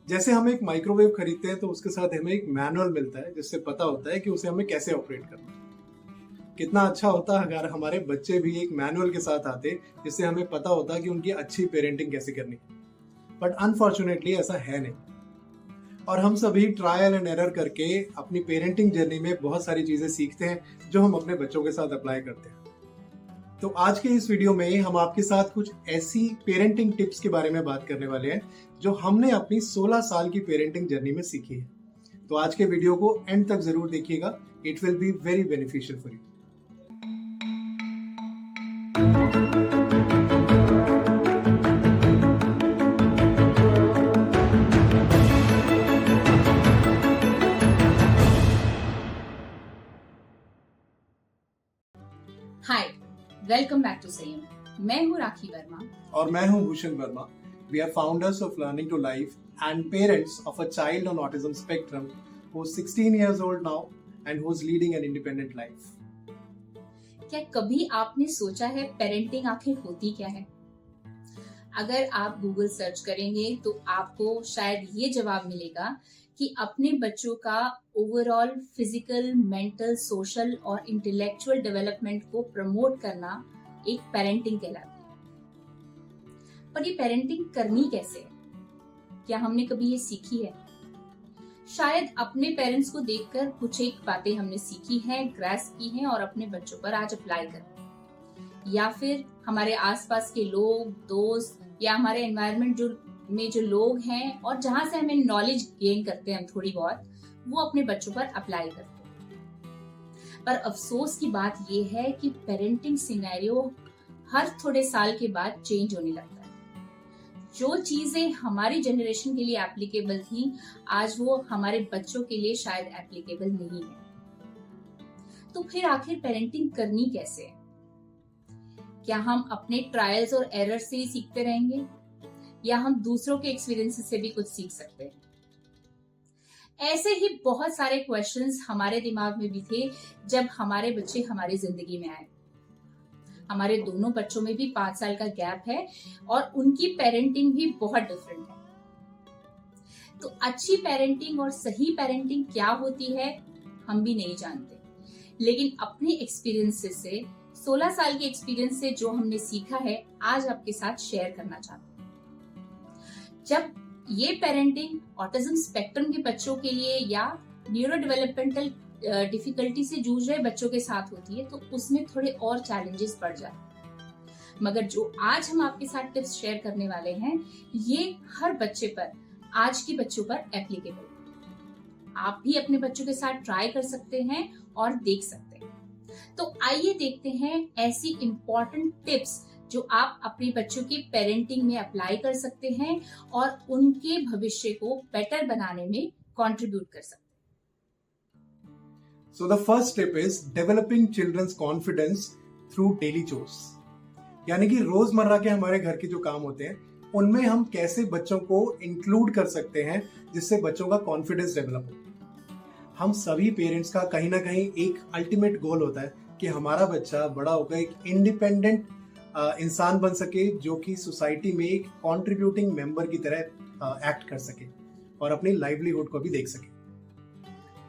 जैसे हम एक माइक्रोवेव खरीदते हैं तो उसके साथ हमें एक मैनुअल मिलता है जिससे पता होता है कि उसे हमें कैसे ऑपरेट करना है। कितना अच्छा होता अगर हमारे बच्चे भी एक मैनुअल के साथ आते जिससे हमें पता होता कि उनकी अच्छी पेरेंटिंग कैसे करनी। बट अनफॉर्चुनेटली ऐसा है नहीं, और हम सभी ट्रायल एंड एरर करके अपनी पेरेंटिंग जर्नी में बहुत सारी चीजें सीखते हैं जो हम अपने बच्चों के साथ अप्लाई करते हैं। तो आज के इस वीडियो में हम आपके साथ कुछ ऐसी पेरेंटिंग टिप्स के बारे में बात करने वाले हैं जो हमने अपनी 16 साल की पेरेंटिंग जर्नी में सीखी है। तो आज के वीडियो को एंड तक जरूर देखिएगा, it will be very beneficial for you. Hi, welcome back to Sanyam. मैं हूँ राखी वर्मा और मैं हूँ Bhushan Verma. We are founders of learning to life and parents of a child on autism spectrum who is 16 years old now and who is leading an independent life. क्या कभी आपने सोचा है पेरेंटिंग आखिर होती क्या है? अगर आप गूगल सर्च करेंगे तो आपको शायद ये जवाब मिलेगा कि अपने बच्चों का ओवरऑल फिजिकल, मेंटल, सोशल और इंटेलेक्चुअल डेवलपमेंट को प्रमोट करना एक पेरेंटिंग कहलाती है। पर ये पेरेंटिंग करनी कैसे है? क्या हमने कभी ये सीखी है? शायद अपने पेरेंट्स को देखकर कुछ एक बातें हमने सीखी हैं, ग्रास्प की हैं और अपने बच्चों पर आज अप्लाई कर रहे हैं। या फिर हमारे आसपास के लोग, दोस्त या हमारे एनवायरनमेंट में जो लोग हैं और जहां से हमें नॉलेज गेन करते हैं थोड़ी बहुत, वो अपने बच्चों पर अप्लाई करते हैं। पर अफसोस की बात ये है कि पेरेंटिंग सिनेरियो हर थोड़े साल के बाद चेंज होने लगता है। जो चीजें हमारी जनरेशन के लिए एप्लीकेबल थी, आज वो हमारे बच्चों के लिए शायद एप्लीकेबल नहीं है। तो फिर आखिर पेरेंटिंग करनी कैसे है? क्या हम अपने ट्रायल्स और एरर से ही सीखते रहेंगे या हम दूसरों के एक्सपीरियंस से भी कुछ सीख सकते हैं? ऐसे ही बहुत सारे क्वेश्चंस हमारे दिमाग में भी थे जब हमारे बच्चे हमारी जिंदगी में आए। हमारे दोनों बच्चों में भी 5 साल का गैप है और उनकी पेरेंटिंग भी बहुत डिफरेंट है। तो अच्छी पेरेंटिंग और सही पेरेंटिंग क्या होती है हम भी नहीं जानते, लेकिन अपने एक्सपीरियंसेस से, 16 साल के एक्सपीरियंस से जो हमने सीखा है, आज आपके साथ शेयर करना चाहते हैं। जब ये पेरेंटिंग ऑटिज्म स्पेक्ट्रम के बच्चों के लिए या न्यूरो डेवलपमेंटल डिफिकल्टी से जूझ रहे बच्चों के साथ होती है तो उसमें थोड़े और चैलेंजेस बढ़ जाते हैं। मगर जो आज हम आपके साथ टिप्स शेयर करने वाले हैं, ये हर बच्चे पर, आज के बच्चों पर एप्लीकेबल है। आप भी अपने बच्चों के साथ ट्राई कर सकते हैं और देख सकते हैं। तो आइए देखते हैं ऐसी इंपॉर्टेंट टिप्स जो आप अपने बच्चों की पेरेंटिंग में अप्लाई कर सकते हैं और उनके भविष्य को बेटर बनाने में कंट्रीब्यूट कर सकते हैं। So the first step is developing children's confidence through daily chores. यानी कि रोजमर्रा के हमारे घर के जो काम होते हैं उनमें हम कैसे बच्चों को इंक्लूड कर सकते हैं जिससे बच्चों का कॉन्फिडेंस डेवलप हो। हम सभी पेरेंट्स का कहीं ना कहीं एक अल्टीमेट गोल होता है कि हमारा बच्चा बड़ा होकर एक इंडिपेंडेंट इंसान बन सके जो कि सोसाइटी में एक कॉन्ट्रीब्यूटिंग मेंबर की तरह एक्ट कर सके और अपनी लाइवलीहुड को भी देख सके।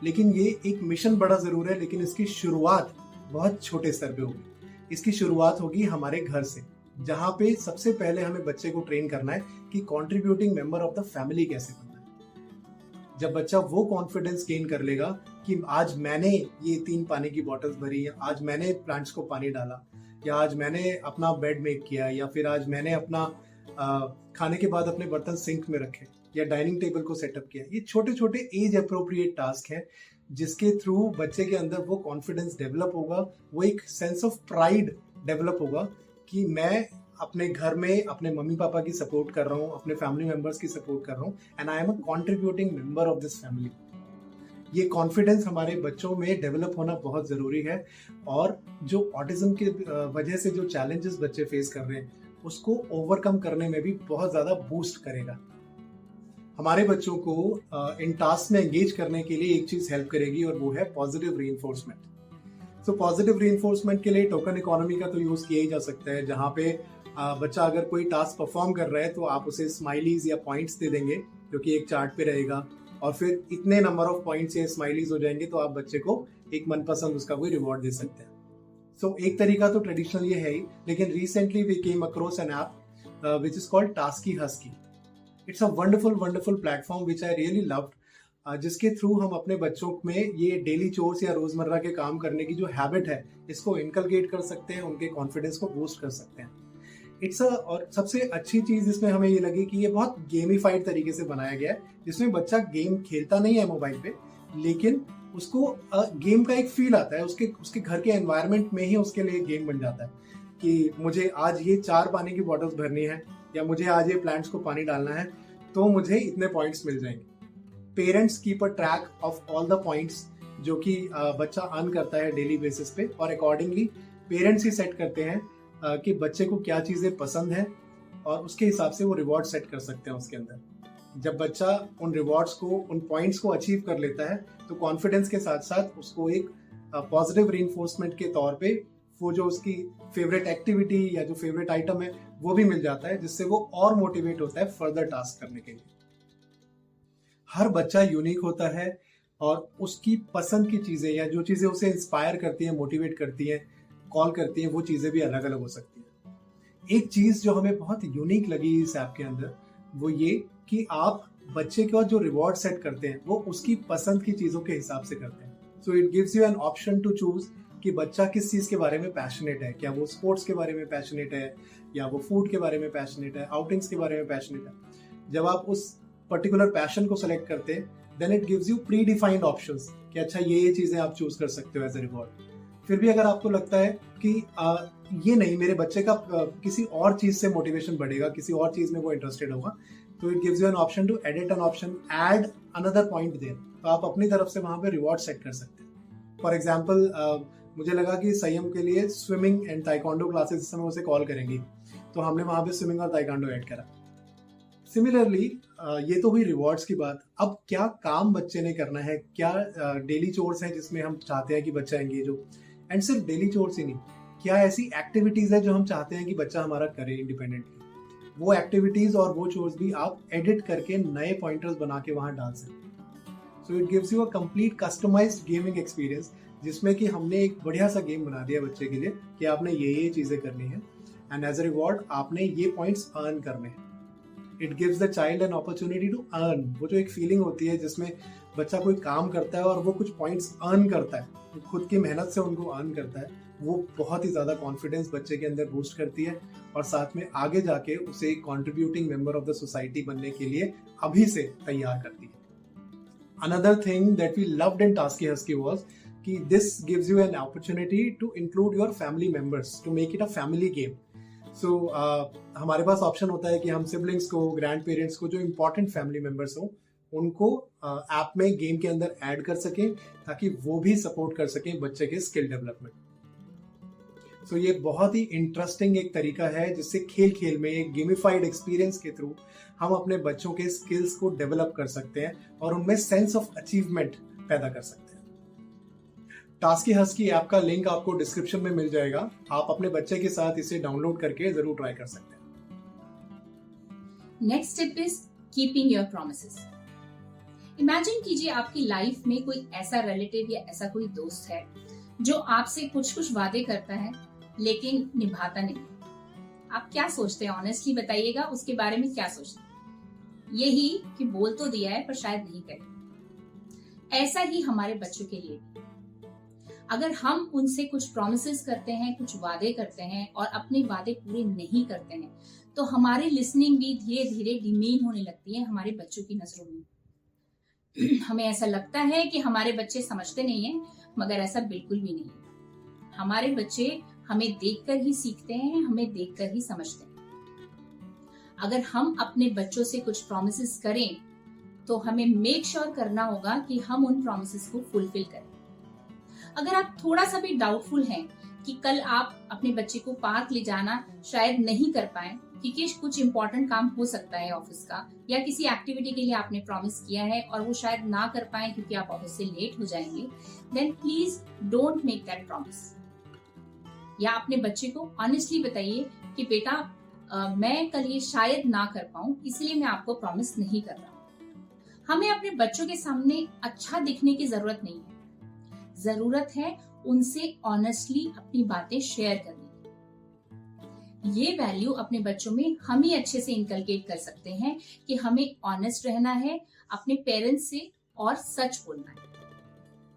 लेकिन ये एक मिशन बड़ा जरूर है, लेकिन इसकी शुरुआत बहुत छोटे स्तर पे होगी। इसकी शुरुआत होगी हमारे घर से, जहाँ पे सबसे पहले हमें बच्चे को ट्रेन करना है कि contributing member of the family कैसे बनना है। जब बच्चा वो कॉन्फिडेंस गेन कर लेगा कि आज मैंने ये 3 पानी की बॉटल्स भरी, या आज मैंने प्लांट्स को पानी डाला, या आज मैंने अपना बेड मेक किया, या फिर आज मैंने अपना खाने के बाद अपने बर्तन सिंक में रखे या डाइनिंग टेबल को सेटअप किया। ये छोटे छोटे एज अप्रोप्रिएट टास्क हैं जिसके थ्रू बच्चे के अंदर वो कॉन्फिडेंस डेवलप होगा, वो एक सेंस ऑफ प्राइड डेवलप होगा कि मैं अपने घर में अपने मम्मी पापा की सपोर्ट कर रहा हूँ, अपने फैमिली मेंबर्स की सपोर्ट कर रहा हूँ, and I am a contributing member of this family. ये कॉन्फिडेंस हमारे बच्चों में डेवलप होना बहुत जरूरी है। और जो ऑटिज्म की वजह से जो चैलेंजेस बच्चे फेस कर रहे हैं उसको ओवरकम करने में भी बहुत ज्यादा बूस्ट करेगा। हमारे बच्चों को इन टास्क में एंगेज करने के लिए एक चीज हेल्प करेगी और वो है positive reinforcement. So positive reinforcement के लिए टोकन इकोनॉमी का तो यूज किया ही जा सकता है, जहाँ पे बच्चा अगर कोई टास्क परफॉर्म कर रहा है तो आप उसे स्माइलीज या पॉइंट्स दे देंगे जो कि एक चार्ट पे रहेगा, और फिर इतने नंबर ऑफ पॉइंट्स या स्माइलीज हो जाएंगे तो आप बच्चे को एक मनपसंद उसका कोई रिवॉर्ड दे सकते हैं। सो एक तरीका तो ट्रेडिशनल ये है ही, लेकिन recently we came across an app which is called Taski Husky. It's a wonderful platform which I really loved, जिसके थ्रू हम अपने बच्चों में ये डेली चोर्स या रोजमर्रा के काम करने की जो हैबिट है इसको इनकलकेट कर सकते हैं, उनके कॉन्फिडेंस को बूस्ट कर सकते हैं। और सबसे अच्छी चीज इसमें हमें ये लगी कि ये बहुत गेमिफाइड तरीके से बनाया गया है, जिसमें बच्चा गेम खेलता नहीं है मोबाइल पे, लेकिन उसको गेम का एक फील आता है, उसके घर के एनवायरनमेंट में ही उसके लिए गेम बन जाता है कि मुझे आज ये 4 पानी की बॉटल्स भरनी है या मुझे आज ये प्लांट्स को पानी डालना है तो मुझे इतने पॉइंट्स मिल जाएंगे। Parents keep a track of all the points जो कि बच्चा अर्न करता है डेली बेसिस पे, और अकॉर्डिंगली पेरेंट्स ही सेट करते हैं कि बच्चे को क्या चीजें पसंद है और उसके हिसाब से वो रिवॉर्ड सेट कर सकते हैं उसके अंदर। जब बच्चा उन रिवॉर्ड्स को, उन पॉइंट्स को अचीव कर लेता है तो कॉन्फिडेंस के साथ साथ उसको एक पॉजिटिव रीइंफोर्समेंट के तौर पे वो जो उसकी फेवरेट एक्टिविटी या जो फेवरेट आइटम है वो भी मिल जाता है, जिससे वो और मोटिवेट होता है फर्दर टास्क करने के लिए। हर बच्चा यूनिक होता है और उसकी पसंद की चीजें या जो चीजें उसे इंस्पायर करती हैं, मोटिवेट करती हैं, कॉल करती हैं, वो चीजें भी अलग अलग हो सकती हैं। एक चीज जो हमें बहुत यूनिक लगी इस ऐप के अंदर वो ये कि आप बच्चे को जो रिवॉर्ड सेट करते हैं वो उसकी पसंद की चीजों के हिसाब से करते हैं। So it gives you an option to choose कि बच्चा किस चीज के बारे में पैशनेट है, क्या वो स्पोर्ट्स के बारे में पैशनेट है या वो फूड के बारे में पैशनेट है, आउटिंग्स के बारे में पैशनेट है। जब आप उस पर्टिकुलर पैशन को सेलेक्ट करते हैं then it gives you predefined options कि अच्छा ये चीजें आप चूज कर सकते हो एज ए रिवॉर्ड। फिर भी अगर आपको लगता है कि ये नहीं, मेरे बच्चे का किसी और चीज से मोटिवेशन बढ़ेगा, किसी और चीज में वो इंटरेस्टेड होगा, तो it gives you an option to edit an option, add another point there. तो आप अपनी तरफ से वहां पे रिवॉर्ड सेट कर सकते हैं। फॉर एग्जाम्पल मुझे लगा कि संयम के लिए स्विमिंग एंड ताइक्वांडो क्लासेस इस समय उसे कॉल करेंगी, तो हमने वहां पे स्विमिंग और ताइक्वांडो ऐड करा। सिमिलरली ये तो हुई रिवॉर्ड्स की बात। अब क्या काम बच्चे ने करना है, क्या डेली चोर्स है जिसमें हम चाहते हैं कि बच्चा एंगेज हो, एंड सिर्फ डेली चोर्स ही नहीं, क्या ऐसी एक्टिविटीज है जो हम चाहते हैं कि बच्चा हमारा करे इंडिपेंडेंटली। वो एक्टिविटीज और वो चोर्स भी आप एडिट करके नए पॉइंटर्स बना के वहां डाल सकते हैं। So it gives you a complete customised gaming experience, जिसमें कि हमने एक बढ़िया सा गेम बना दिया बच्चे के लिए कि आपने ये चीजें करनी है एंड एज अ रिवॉर्ड आपने ये पॉइंट्स अर्न करने हैं। It gives the child an opportunity to earn. वो जो एक फीलिंग होती है जिसमें बच्चा कोई काम करता है और वो कुछ पॉइंट्स अर्न करता है, तो खुद की मेहनत से उनको अर्न करता है, वो बहुत ही ज्यादा कॉन्फिडेंस बच्चे के अंदर बूस्ट करती है और साथ में आगे जाके उसे contributing member of the society बनने के लिए अभी से तैयार करती है। Another thing that we loved in Tasky Husky was कि this gives you an opportunity to include your family members, to make it a family game. So हमारे पास ऑप्शन होता है कि हम सिबलिंग्स को, ग्रैंड पेरेंट्स को, जो इम्पोर्टेंट फैमिली मेंबर्स हों उनको ऐप में गेम के अंदर ऐड कर सकें ताकि वो भी सपोर्ट कर सकें बच्चे के स्किल डेवलपमेंट। सो ये बहुत ही इंटरेस्टिंग एक तरीका है जिससे खेल खेल में एक गेमिफाइड एक्सपीरियंस के थ्रू हम अपने बच्चों के स्किल्स को डेवलप कर सकते हैं और उनमें सेंस ऑफ अचीवमेंट पैदा कर सकते हैं। टास्की हस्की ऐप का लिंक आपको डिस्क्रिप्शन में मिल जाएगा। आप अपने बच्चे के साथ इसे डाउनलोड करके जरूर ट्राई कर सकते हैं। Next step is keeping your promises. Imagine कीजिए आपकी लाइफ में कोई ऐसा रिलेटिव या ऐसा कोई दोस्त है जो आपसे कुछ कुछ वादे करता है लेकिन निभाता नहीं। आप क्या सोचते हैं? ऑनेस्टली बताइएगा, उसके बारे में क्या सोचते हैं? यही कि बोल तो दिया है पर शायद नहीं करे। ऐसा ही हमारे बच्चों के लिए भी। अगर हम उनसे कुछ प्रॉमिसेस करते हैं, कुछ वादे करते हैं और अपने वादे पूरे नहीं करते हैं, तो हमारी लिसनिंग भी धीरे धीरे डिमीन होने लगती है हमारे बच्चों की नजरों में। हमें ऐसा लगता है कि हमारे बच्चे समझते नहीं हैं, मगर ऐसा बिल्कुल भी नहीं है। हमारे बच्चे हमें देखकर ही सीखते हैं, हमें देखकर ही समझते हैं। अगर हम अपने बच्चों से कुछ प्रॉमिसेस करें तो हमें मेक श्योर करना होगा कि हम उन प्रॉमिसेस को फुलफिल करें। अगर आप थोड़ा सा भी डाउटफुल हैं कि कल आप अपने बच्चे को पार्क ले जाना शायद नहीं कर पाए क्योंकि कुछ इंपॉर्टेंट काम हो सकता है ऑफिस का, या किसी एक्टिविटी के लिए आपने प्रॉमिस किया है और वो शायद ना कर पाए क्योंकि आप ऑफिस से लेट हो जाएंगे, then please don't make that promise. या अपने बच्चे को ऑनेस्टली बताइए कि बेटा मैं कल ये शायद ना कर पाऊं, इसलिए मैं आपको प्रॉमिस नहीं कर रहा हूं। हमें अपने बच्चों के सामने अच्छा दिखने की जरूरत नहीं है, जरूरत है उनसे ऑनेस्टली अपनी बातें शेयर करने की। ये वैल्यू अपने बच्चों में हम ही अच्छे से इनकलकेट कर सकते हैं कि हमें ऑनेस्ट रहना है अपने पेरेंट्स से और सच बोलना है।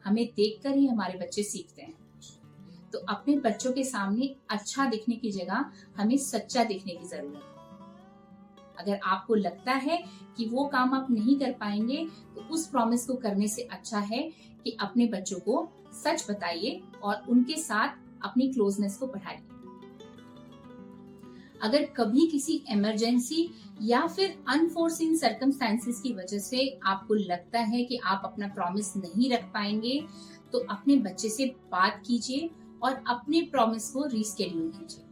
हमें देखकर ही हमारे बच्चे सीखते हैं। तो अपने बच्चों के सामने अच्छा दिखने की जगह हमें सच्चा दिखने की जरूरत है। अगर आपको लगता है कि वो काम आप नहीं कर पाएंगे, तो उस प्रॉमिस को करने से अच्छा है कि अपने बच्चों को सच बताइए और उनके साथ अपनी क्लोजनेस को बढ़ाइए। अगर कभी किसी इमरजेंसी या फिर अनफोर्सिन सर्कमस्टेंसेस की वजह से आपको लगता है कि आप अपना प्रॉमिस नहीं रख पाएंगे, तो अपने बच्चे से बात कीजिए और अपने प्रॉमिस को रीस्केड्यूल कीजिए।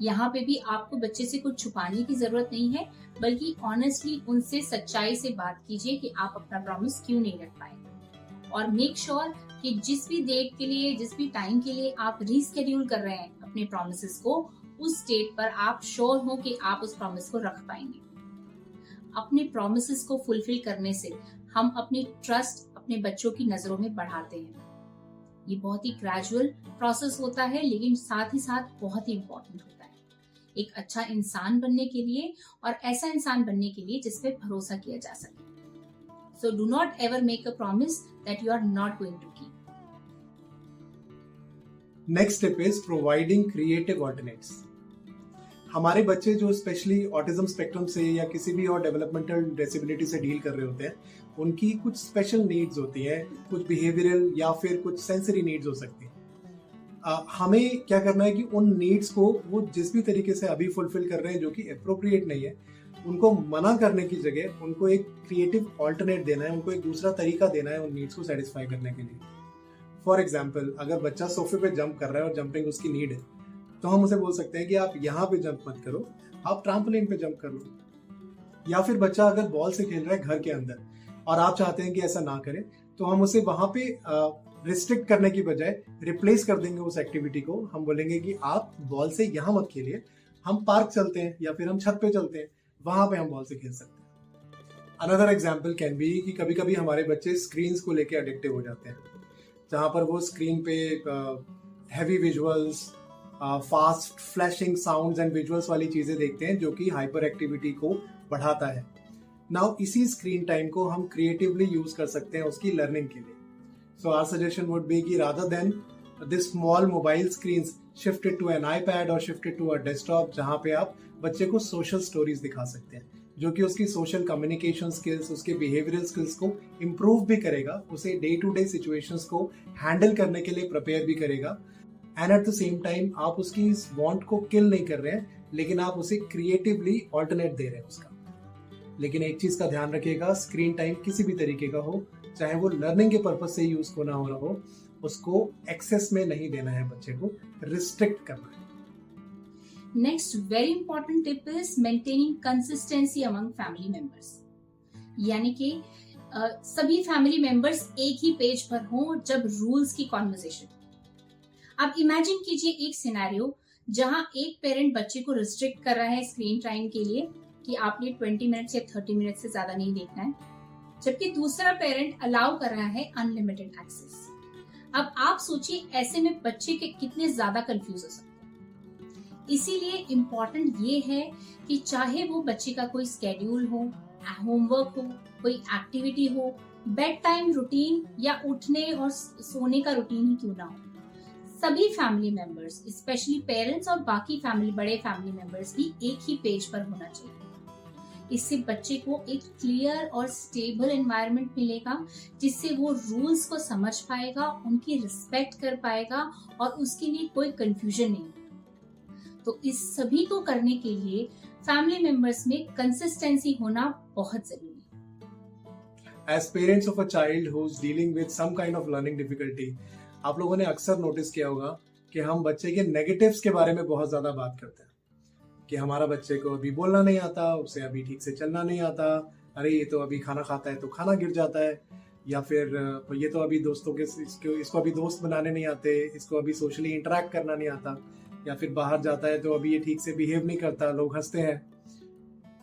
यहाँ पे भी आपको बच्चे से कुछ छुपाने की जरूरत नहीं है, बल्कि ऑनेस्टली उनसे सच्चाई से बात कीजिए कि आप अपना प्रॉमिस क्यों नहीं रख पाएंगे। और मेक श्योर कि जिस भी डेट के लिए, जिस भी टाइम के लिए आप रीस्केड्यूल कर रहे हैं अपने प्रॉमिसेस को, उस डेट पर आप श्योर हो कि आप उस प्रॉमिस को रख पाएंगे। अपने प्रॉमिसेस को फुलफिल करने से हम अपनी ट्रस्ट अपने बच्चों की नजरों में बढ़ाते हैं। ये बहुत ही ग्रेजुअल प्रोसेस होता है, लेकिन साथ ही साथ बहुत ही इम्पोर्टेंट होता है एक अच्छा इंसान बनने के लिए, और ऐसा इंसान बनने के लिए जिस पे भरोसा किया जा सके। So do not ever make a promise that you are not going to keep. Next step is providing creative alternates. हमारे बच्चे जो स्पेशली ऑटिज्म स्पेक्ट्रम से या किसी भी और डेवलपमेंटल डिसेबिलिटी से डील कर रहे होते हैं, उनकी कुछ स्पेशल नीड्स होती हैं, कुछ बिहेवियरल या फिर कुछ सेंसरी नीड्स हो सकती हैं। हमें क्या करना है कि उन नीड्स को वो जिस भी तरीके से अभी फुलफिल कर रहे हैं जो कि अप्रोप्रिएट नहीं है, उनको मना करने की जगह उनको एक क्रिएटिव ऑल्टरनेट देना है, उनको एक दूसरा तरीका देना है उन नीड्स को सेटिस्फाई करने के लिए। फॉर एग्जाम्पल, अगर बच्चा सोफे पे जंप कर रहा है और जंपिंग उसकी नीड है, तो हम उसे बोल सकते हैं कि आप यहाँ पे जंप मत करो, आप ट्रैम्पोलिन पे जंप कर लो। या फिर बच्चा अगर बॉल से खेल रहा है घर के अंदर और आप चाहते हैं कि ऐसा ना करे, तो हम उसे वहां पे रिस्ट्रिक्ट करने की बजाय रिप्लेस कर देंगे उस एक्टिविटी को। हम बोलेंगे कि आप बॉल से यहाँ मत खेलिए, हम पार्क चलते हैं या फिर हम छत पे चलते हैं, वहां पे हम बॉल से खेल सकते हैं। अनदर एग्जाम्पल कैन बी कि कभी कभी हमारे बच्चे स्क्रीन्स को लेके एडिक्टिव हो जाते हैं, जहां पर वो स्क्रीन पे heavy visuals, fast flashing sounds and visuals वाली चीजें देखते हैं, जो कि हाइपर एक्टिविटी को बढ़ाता है। नाउ इसी स्क्रीन टाइम को हम क्रिएटिवली यूज कर सकते हैं उसकी लर्निंग के लिए। So our suggestion would be कि rather than this small mobile screens, shifted to an iPad और शिफ्टेड टू अ डेस्कटॉप, जहां पे आप बच्चे को सोशल स्टोरीज दिखा सकते हैं, जो कि उसकी सोशल कम्युनिकेशन स्किल्स, उसके बिहेवियरल स्किल्स को इम्प्रूव भी करेगा, उसे डे टू डे सिचुएशंस को हैंडल करने के लिए प्रिपेयर भी करेगा। And at the same time आप उसकी इस वांट को किल नहीं कर रहे हैं, लेकिन आप उसे क्रिएटिवली ऑल्टरनेट दे रहे हैं उसका। लेकिन एक चीज का ध्यान रखिएगा, स्क्रीन टाइम किसी भी तरीके का हो, चाहे वो लर्निंग के पर्पज से यूज होना हो रहा हो, उसको एक्सेस में नहीं देना है, बच्चे को रिस्ट्रिक्ट करना है। Next very important tip is maintaining consistency among family members. यानी कि सभी फैमिली मेंबर्स एक ही पेज पर हों जब रूल्स की कॉन्वर्सेशन। आप इमेजिन कीजिए एक सिनेरियो जहां एक पेरेंट बच्चे को रिस्ट्रिक्ट कर रहा है स्क्रीन टाइम के लिए कि आपने 20 मिनट या 30 मिनट से ज्यादा नहीं देखना है, जबकि दूसरा पेरेंट अलाउ कर रहा है अनलिमिटेड एक्सेस। अब आप सोचिए ऐसे में बच्चे के कितने ज्यादा कंफ्यूज हो सकते हैं। इसीलिए इम्पोर्टेंट ये है कि चाहे वो बच्चे का कोई स्केड्यूल हो, होमवर्क हो, कोई एक्टिविटी हो, बेड टाइम रूटीन या उठने और सोने का रूटीन ही क्यों ना हो, सभी फैमिली मेंबर्स, स्पेशली पेरेंट्स और बाकी बड़े फैमिली मेंबर्स भी एक ही पेज पर होना चाहिए। इससे बच्चे को एक क्लियर और स्टेबल एनवायरनमेंट मिलेगा, जिससे वो रूल्स को समझ पाएगा, उनकी रिस्पेक्ट कर पाएगा और उसके लिए कोई कंफ्यूजन नहीं। तो इस सभी को करने के लिए फैमिली मेंबर्स में कंसिस्टेंसी होना बहुत जरूरी है। As parents of a child who's dealing with some kind of learning difficulty, आप लोगों ने अक्सर नोटिस किया होगा कि हम बच्चे के नेगेटिव्स के बारे में बहुत ज्यादा बात करते हैं कि हमारा बच्चे को अभी बोलना नहीं आता, उसे अभी ठीक से चलना नहीं आता, अरे ये तो अभी खाना खाता है तो खाना गिर जाता है, या फिर ये तो अभी दोस्तों के इसको अभी दोस्त बनाने नहीं आते, इसको अभी सोशली इंटरेक्ट करना नहीं आता, या फिर बाहर जाता है तो अभी ये ठीक से बिहेव नहीं करता, लोग हंसते हैं।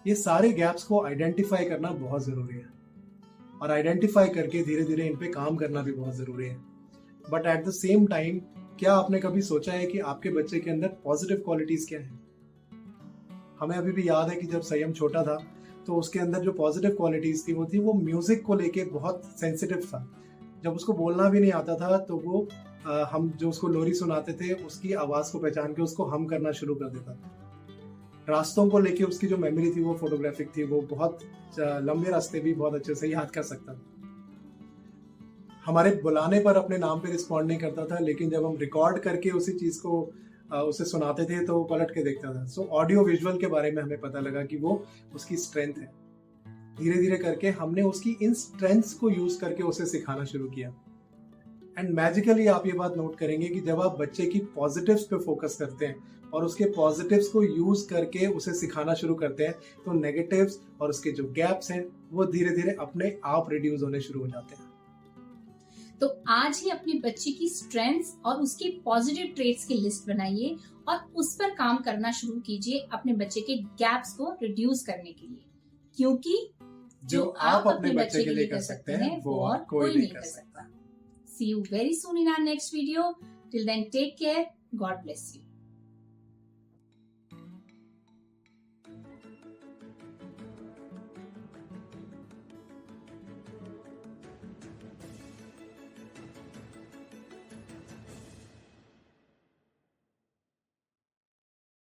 ये सारे गैप्स को आइडेंटिफाई करना बहुत जरूरी है और आइडेंटिफाई करके धीरे धीरे इन पे काम करना भी बहुत जरूरी है। But at the same time, क्या आपने कभी सोचा है कि आपके बच्चे के अंदर पॉजिटिव क्वालिटीज क्या हैं? हमें अभी भी याद है कि जब संयम छोटा था तो उसके अंदर जो पॉजिटिव क्वालिटीज थी वो म्यूजिक को लेके बहुत सेंसिटिव था। जब उसको बोलना भी नहीं आता था तो वो हम जो उसको लोरी सुनाते थे उसकी आवाज को पहचान के उसको हम करना शुरू कर देता था। रास्तों को लेके उसकी जो मेमोरी थी वो फोटोग्राफिक थी, वो बहुत लंबे रास्ते भी बहुत अच्छे से याद कर सकता था। हमारे बुलाने पर अपने नाम पे रिस्पॉन्ड नहीं करता था, लेकिन जब हम रिकॉर्ड करके उसी चीज को उसे सुनाते थे तो वो पलट के देखता था। सो ऑडियो विजुअल के बारे में हमें पता लगा कि वो उसकी स्ट्रेंथ है। धीरे धीरे करके हमने उसकी इन स्ट्रेंथ्स को यूज करके उसे सिखाना शुरू किया। एंड मैजिकली आप ये बात नोट करेंगे कि जब आप बच्चे की पॉजिटिव्स पे फोकस करते हैं और उसके पॉजिटिव्स को यूज करके उसे सिखाना शुरू करते हैं तो नेगेटिव्स और उसके जो गैप्स हैं वो धीरे धीरे अपने आप रिड्यूस होने शुरू हो जाते हैं। तो आज ही अपने बच्चे की स्ट्रेंथ्स और उसके पॉजिटिव ट्रेट्स की लिस्ट बनाइए और उस पर काम करना शुरू कीजिए अपने बच्चे के गैप्स को रिड्यूस करने के लिए, क्योंकि जो आप अपने बच्चे के लिए कर सकते हैं वो और कोई नहीं कर सकता। See you very soon in our next video. Till then, take care. God bless you.